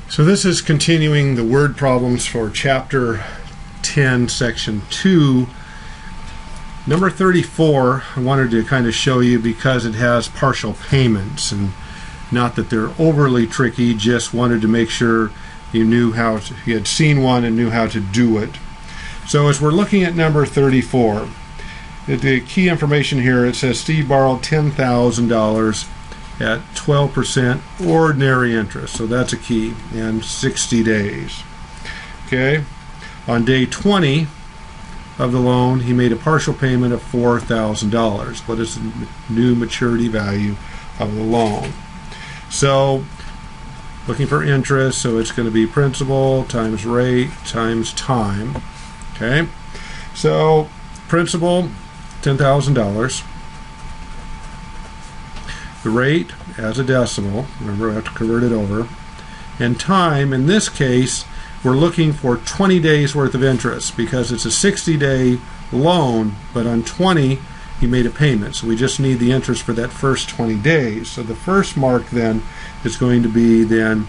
So this is continuing the word problems for Chapter 10, Section 2. Number 34, I wanted to kind of show you because it has partial payments, and not that they're overly tricky, just wanted to make sure you knew how to, you had seen one and knew how to do it. So as we're looking at number 34, the key information here, it says Steve borrowed $10,000 at 12% ordinary interest. So that's a key, and 60 days. Okay. On day 20 of the loan, he made a partial payment of $4,000. What is the new maturity value of the loan? So looking for interest, so it's going to be principal times rate times time. Okay. So principal, $10,000. The rate as a decimal, remember we have to convert it over, and time, in this case we're looking for 20 days worth of interest because it's a 60-day loan, but on 20 he made a payment, so we just need the interest for that first 20 days. So the first mark then is going to be then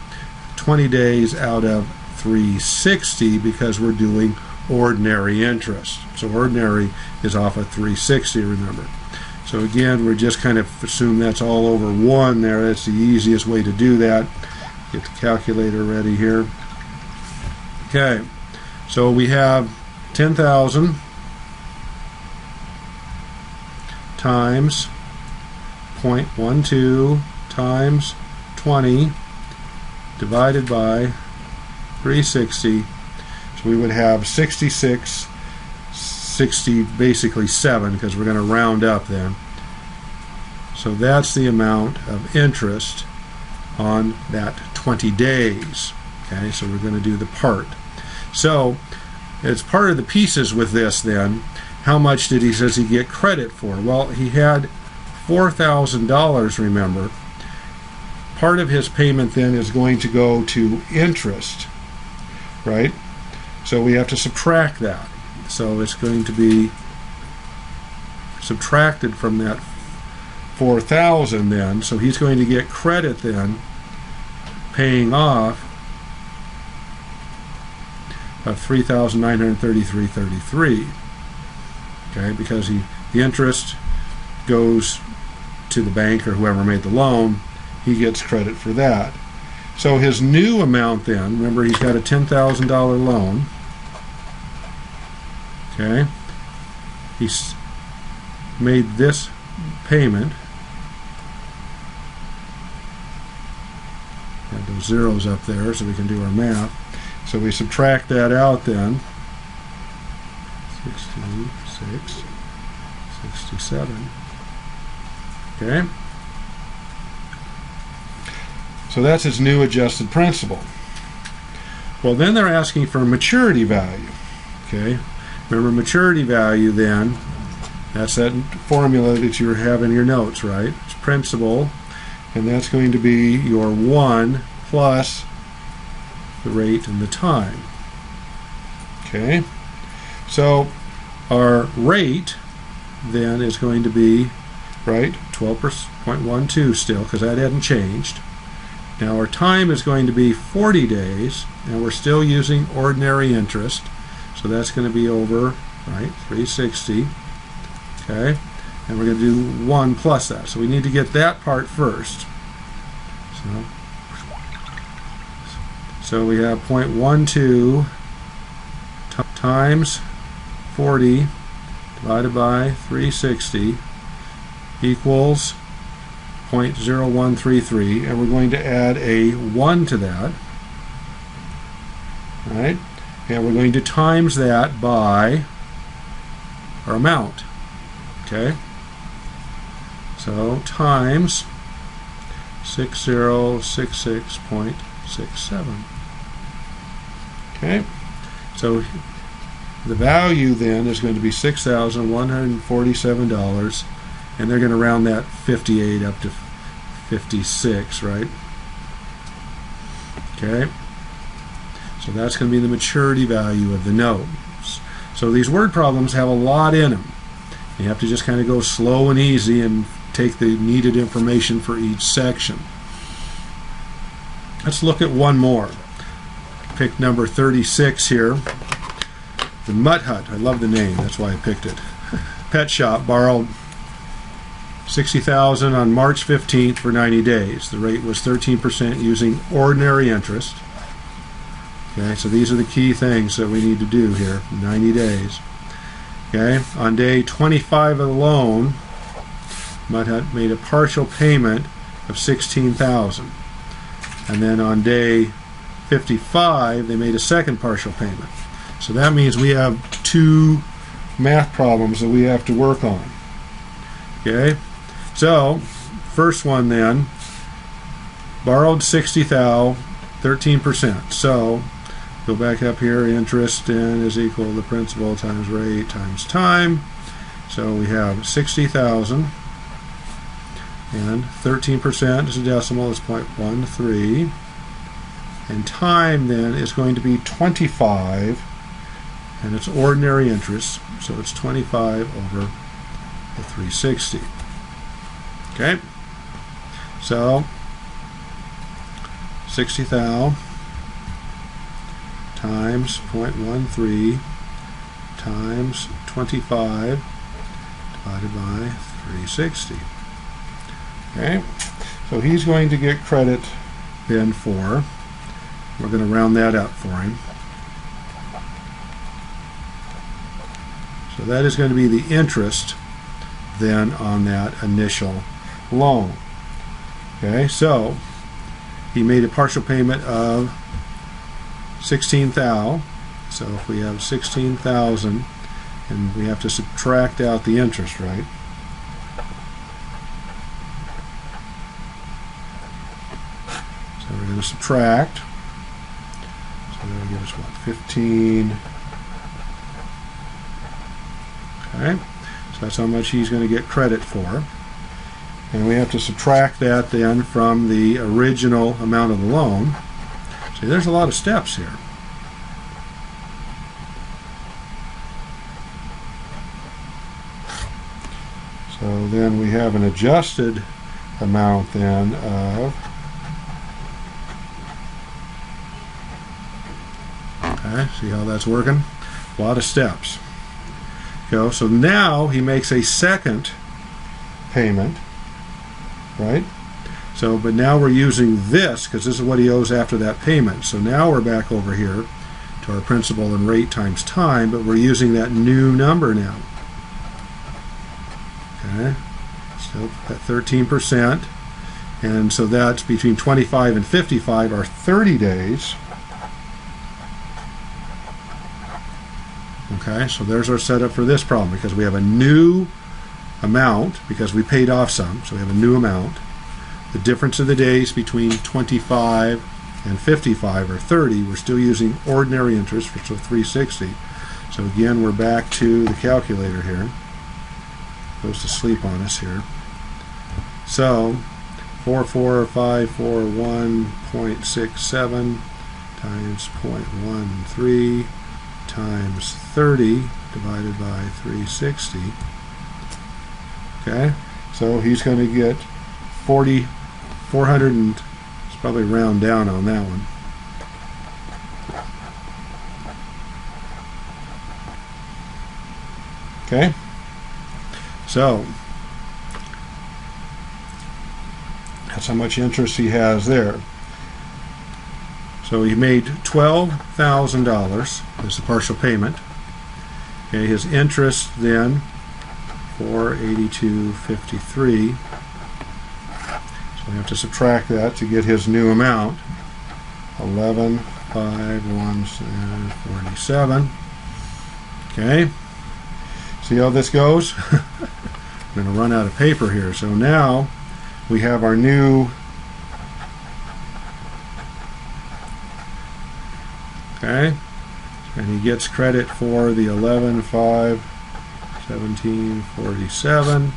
20 days out of 360 because we're doing ordinary interest. So ordinary is off of 360, remember. So again, we just kind of assume that's all over 1 there. That's the easiest way to do that. Get the calculator ready here. Okay, so we have 10,000 times 0.12 times 20 divided by 360. So we would have 66, 60, basically 7, because we're going to round up then. So that's the amount of interest on that 20 days. Okay, so we're going to do the part. So as part of the pieces with this then, how much does he get credit for? Well, he had $4,000, remember. Part of his payment then is going to go to interest, right? So we have to subtract that. So it's going to be subtracted from that 4,000 then. So he's going to get credit then, paying off of $3,933.33. Okay, because the interest goes to the bank or whoever made the loan, he gets credit for that. So his new amount then, remember he's got a $10,000 loan. Okay, he's made this payment. Have those zeros up there so we can do our math. So we subtract that out then. 66, 67. Okay. So that's his new adjusted principal. Well, then they're asking for a maturity value. Okay. Remember, maturity value then, that's that formula that you have in your notes, right? It's principal, and that's going to be your 1 plus the rate and the time. Okay? So our rate then is going to be, right, 12.12 still, because that hadn't changed. Now our time is going to be 40 days, and we're still using ordinary interest. So that's going to be over, right, 360, okay, and we're going to do 1 plus that. So we need to get that part first. So we have 0.12 times 40 divided by 360 equals 0.0133, and we're going to add a 1 to that, right? And we're going to times that by our amount. Okay? So times 6066.67. Okay? So the value then is going to be $6,147, and they're going to round that 58 up to 56, right? Okay? So that's going to be the maturity value of the notes. So these word problems have a lot in them. You have to just kind of go slow and easy and take the needed information for each section. Let's look at one more. picked number 36 here. The Mutt Hut, I love the name, that's why I picked it. Pet shop borrowed $60,000 on March 15th for 90 days. The rate was 13% using ordinary interest. Okay, so these are the key things that we need to do here, 90 days. Okay, on day 25 of the loan, Mutt Hut made a partial payment of $16,000. And then on day 55, they made a second partial payment. So that means we have two math problems that we have to work on. Okay, so first one then, borrowed $60,000, 13%. So go back up here, interest in is equal to principal times rate times time. So we have $60,000, and 13% is a decimal, is 0.13. And time then is going to be 25, and it's ordinary interest, so it's 25 over the 360. Okay, so 60,000 times 0.13 times 25 divided by 360. Okay, so he's going to get credit then for, we're going to round that up for him. So that is going to be the interest then on that initial loan. Okay, so he made a partial payment of $16,000. So if we have $16,000 and we have to subtract out the interest, right? So we're going to subtract. So that'll give us what? 15. Okay, so that's how much he's going to get credit for. And we have to subtract that then from the original amount of the loan. See, there's a lot of steps here. So then we have an adjusted amount then of, okay, see how that's working? A lot of steps. Okay, so now he makes a second payment, right? So, but now we're using this because this is what he owes after that payment. So now we're back over here to our principal and rate times time, but we're using that new number now. Okay, so at 13%, and so that's between 25 and 55 are 30 days. Okay, so there's our setup for this problem because we have a new amount because we paid off some, so we have a new amount. The difference of the days between 25 and 55 or 30, we're still using ordinary interest, so 360. So again, we're back to the calculator here. Goes to sleep on us here. So 44541.67 times 0.13 times 30 divided by 360. Okay, so he's going to get 400 and it's probably round down on that one. Okay, so that's how much interest he has there. So he made $12,000 as the partial payment. Okay, his interest then $482.53. So we have to subtract that to get his new amount, $11,547. Okay, see how this goes? I'm going to run out of paper here. So now we have our new, okay, and he gets credit for the 11,517.47.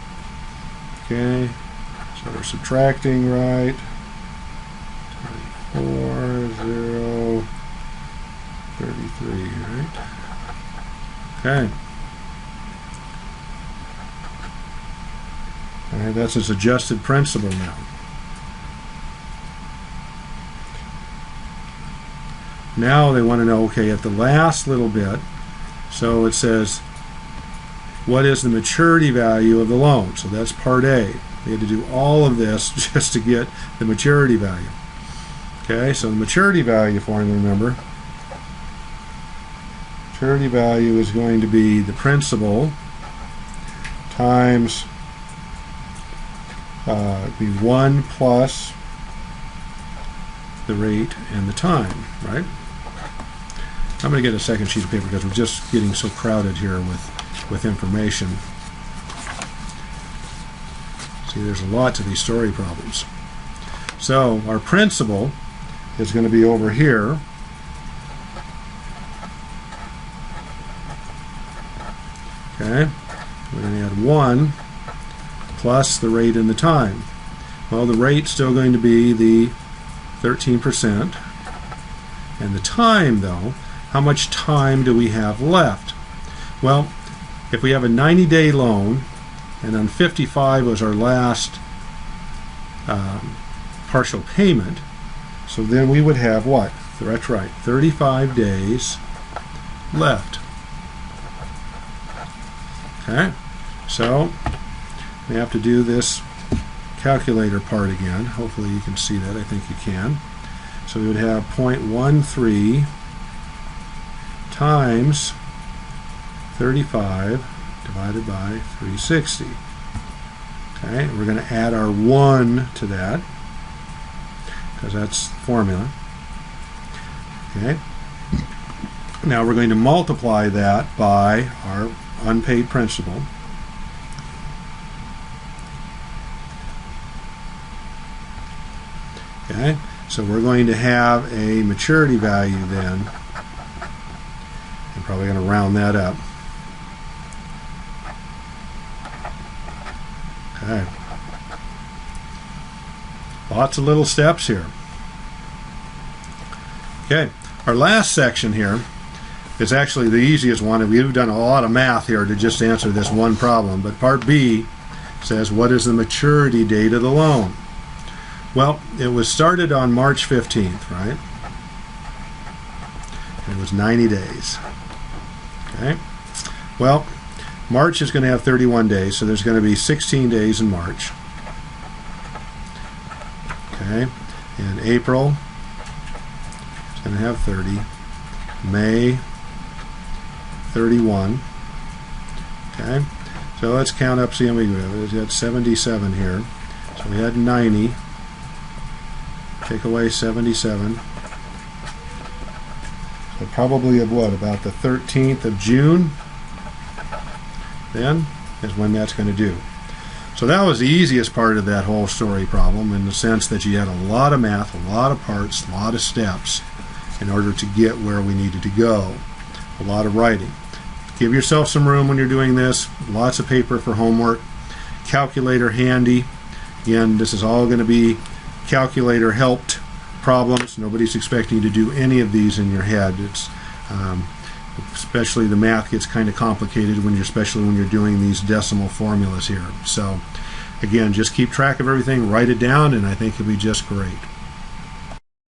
Okay, so we're subtracting, right? 24,033, right? Okay. All right, that's his adjusted principal now. Now they want to know, okay, at the last little bit, so it says, what is the maturity value of the loan? So that's part A. We had to do all of this just to get the maturity value. Okay, so the maturity value formula, remember, maturity value is going to be the principal times be 1 plus the rate and the time, right? I'm going to get a second sheet of paper because we're just getting so crowded here with information. See, there's a lot to these story problems. So our principal is going to be over here. Okay, we're going to add 1 plus the rate and the time. Well, the rate's still going to be the 13%. And the time, though, how much time do we have left? Well, if we have a 90-day loan, and on 55 was our last partial payment, so then we would have what? That's right, 35 days left. Okay, so we have to do this calculator part again. Hopefully you can see that. I think you can. So we would have 0.13 times 35 divided by 360. Okay, we're going to add our 1 to that because that's the formula. Okay, now we're going to multiply that by our unpaid principal. Okay, so we're going to have a maturity value then. I'm probably going to round that up. Okay. Lots of little steps here. Okay, our last section here is actually the easiest one. We've done a lot of math here to just answer this one problem, but part B says, what is the maturity date of the loan? Well, it was started on March 15th, right? It was 90 days. Okay. Well, March is going to have 31 days, so there's going to be 16 days in March. Okay. And April is going to have 30. May, 31. Okay. So let's count up, see how many we have. We've got 77 here. So we had 90. Take away 77. So probably of what? About the 13th of June then is when that's going to do. So that was the easiest part of that whole story problem, in the sense that you had a lot of math, a lot of parts, a lot of steps in order to get where we needed to go. A lot of writing. Give yourself some room when you're doing this. Lots of paper for homework. Calculator handy. Again, this is all going to be calculator helped problems. Nobody's expecting you to do any of these in your head. It's especially the math gets kind of complicated especially when you're doing these decimal formulas here. So again, just keep track of everything, write it down, and I think it'll be just great.